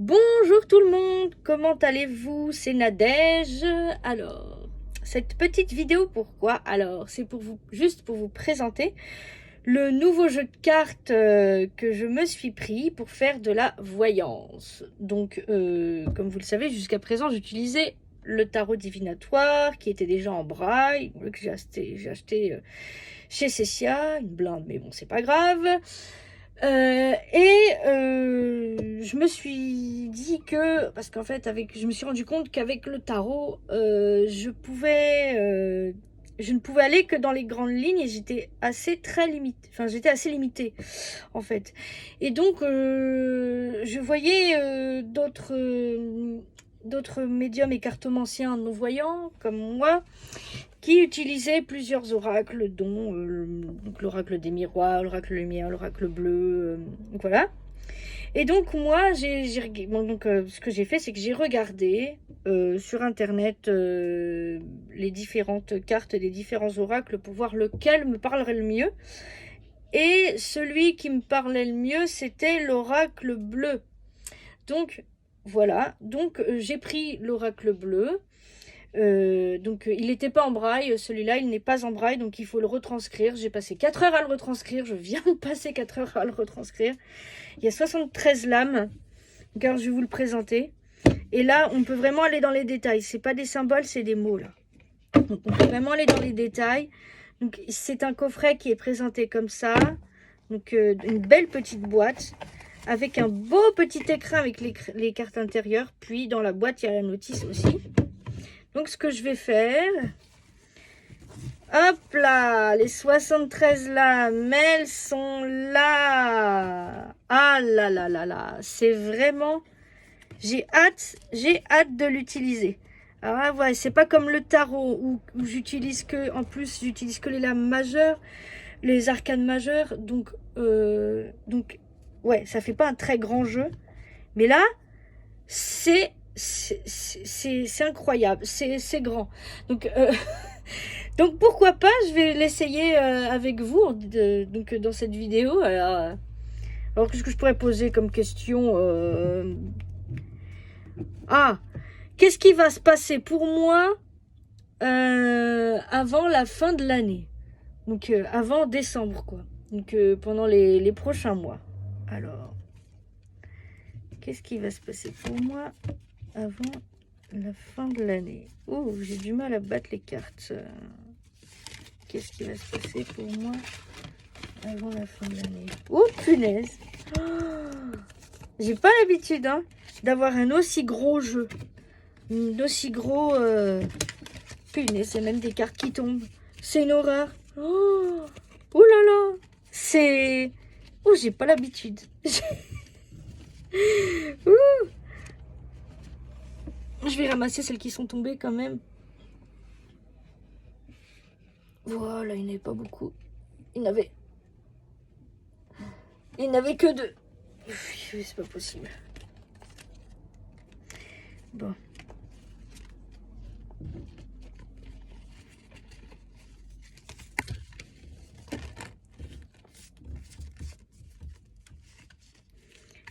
Bonjour tout le monde, comment allez-vous? C'est Nadège. Alors, cette petite vidéo, pourquoi? Alors, c'est pour vous, juste pour vous présenter le nouveau jeu de cartes que je me suis pris pour faire de la voyance. Donc, comme vous le savez, jusqu'à présent, j'utilisais le tarot divinatoire qui était déjà en braille, que j'ai acheté chez Cessia, une blinde, mais bon, c'est pas grave. Je me suis dit que, parce qu'en fait, je me suis rendu compte qu'avec le tarot, je ne pouvais aller que dans les grandes lignes et j'étais j'étais assez limitée en fait. Et donc, je voyais d'autres médiums et cartomanciens non-voyants comme moi qui utilisait plusieurs oracles, dont donc l'oracle des miroirs, l'oracle lumière, l'oracle bleu, voilà. Et donc moi, ce que j'ai fait, c'est que j'ai regardé sur internet les différentes cartes des différents oracles pour voir lequel me parlerait le mieux. Et celui qui me parlait le mieux, c'était l'oracle bleu. Donc voilà, donc j'ai pris l'oracle bleu. Il n'était pas en braille, celui-là il n'est pas en braille, donc il faut le retranscrire. J'ai passé 4 heures à le retranscrire, je viens de passer 4 heures à le retranscrire. Il y a 73 lames, car je vais vous le présenter. Et là, on peut vraiment aller dans les détails, c'est pas des symboles, c'est des mots là. Donc on peut vraiment aller dans les détails. Donc c'est un coffret qui est présenté comme ça, donc une belle petite boîte, avec un beau petit écrin avec les cartes intérieures, puis dans la boîte il y a la notice aussi. Donc, ce que je vais faire, hop là, les 73 lames, elles sont là. Ah là là là là, c'est vraiment, j'ai hâte de l'utiliser. Alors, ouais, c'est pas comme le tarot où j'utilise que les lames majeures, les arcanes majeures. Donc, ouais, ça fait pas un très grand jeu. Mais là, c'est incroyable, c'est grand. Donc, donc pourquoi pas, je vais l'essayer avec vous donc, dans cette vidéo. Alors qu'est-ce que je pourrais poser comme question Ah, qu'est-ce qui va se passer pour moi avant la fin de l'année? Donc avant décembre, quoi. Donc pendant les prochains mois. Alors, qu'est-ce qui va se passer pour moi avant la fin de l'année? Oh, j'ai du mal à battre les cartes. Qu'est-ce qui va se passer pour moi avant la fin de l'année? Oh, punaise! Oh, j'ai pas l'habitude d'avoir un aussi gros jeu. Un aussi gros... Punaise, c'est même des cartes qui tombent. C'est une horreur. Oh, oh là là! C'est... Oh, j'ai pas l'habitude. Je vais ramasser celles qui sont tombées quand même. Voilà, il n'y en avait pas beaucoup. Il n'y avait que 2. C'est pas possible. Bon.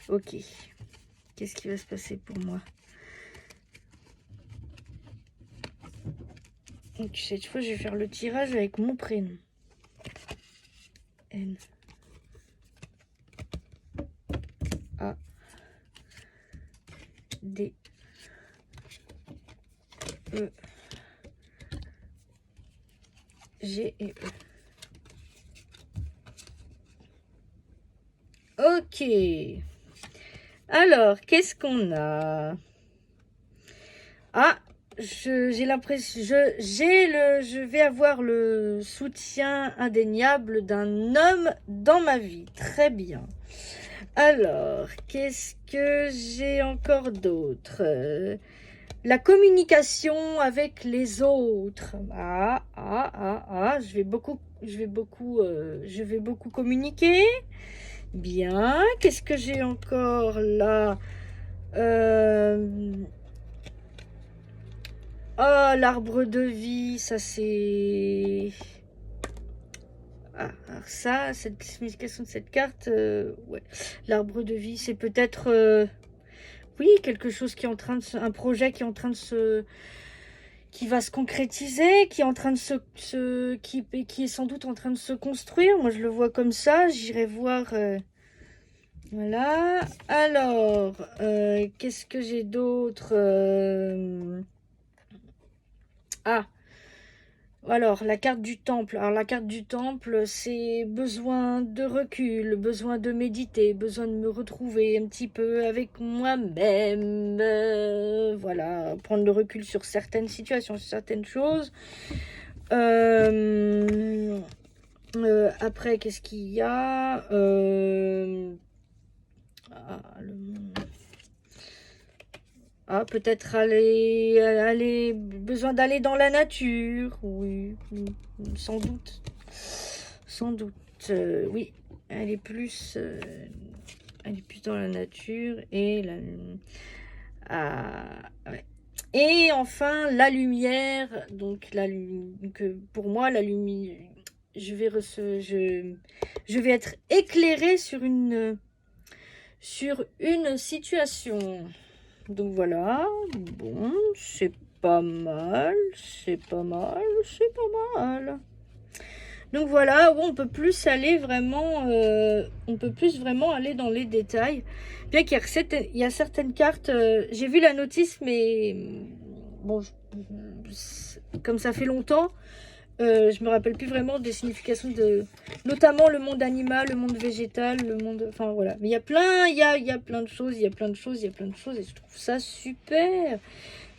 Ok. Qu'est-ce qui va se passer pour moi? Donc cette fois, je vais faire le tirage avec mon prénom. N. A. D. E. G et E. Ok. Alors, qu'est-ce qu'on a? Ah, j'ai l'impression, je vais avoir le soutien indéniable d'un homme dans ma vie. Très bien. Alors, qu'est-ce que j'ai encore d'autre? La communication avec les autres. Je vais beaucoup communiquer. Bien. Qu'est-ce que j'ai encore là? Oh, l'arbre de vie, ça c'est... Ah, alors ça, cette signification de cette carte, ouais. L'arbre de vie, c'est peut-être oui, quelque chose qui est en train de un projet qui est en train de qui va se concrétiser, qui est en train de qui est sans doute en train de se construire. Moi, je le vois comme ça. J'irai voir. Voilà. Alors, qu'est-ce que j'ai d'autre Ah, alors, la carte du temple. Alors, la carte du temple, c'est besoin de recul, besoin de méditer, besoin de me retrouver un petit peu avec moi-même. Voilà, prendre le recul sur certaines situations, sur certaines choses. Après, qu'est-ce qu'il y a peut-être besoin d'aller dans la nature, oui, sans doute, sans doute, oui, elle est plus dans la nature et ouais. Et enfin la lumière, donc pour moi la lumière, je vais être éclairée sur une situation. Donc voilà, bon, c'est pas mal, c'est pas mal, c'est pas mal. Donc voilà, on peut plus aller vraiment, on peut plus vraiment aller dans les détails. Bien qu'il y a certaines cartes, j'ai vu la notice, mais bon, comme ça fait longtemps, je me rappelle plus vraiment des significations notamment le monde animal, le monde végétal, le monde, enfin voilà. Mais il y a plein de choses, il y a plein de choses, et je trouve ça super.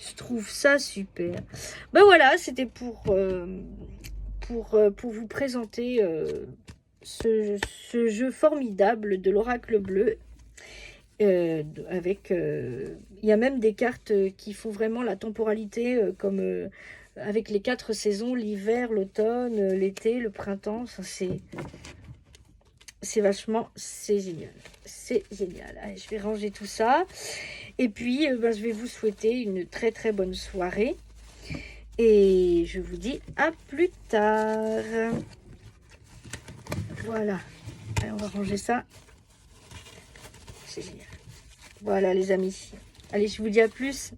Je trouve ça super. Ben voilà, c'était pour vous présenter ce jeu formidable de l'oracle bleu. Il y a même des cartes qui font vraiment la temporalité, comme avec les 4 saisons, l'hiver, l'automne, l'été, le printemps. C'est génial. C'est génial. Allez, je vais ranger tout ça. Et puis, je vais vous souhaiter une très très bonne soirée. Et je vous dis à plus tard. Voilà. Allez, on va ranger ça. C'est génial. Voilà les amis. Allez, je vous dis à plus.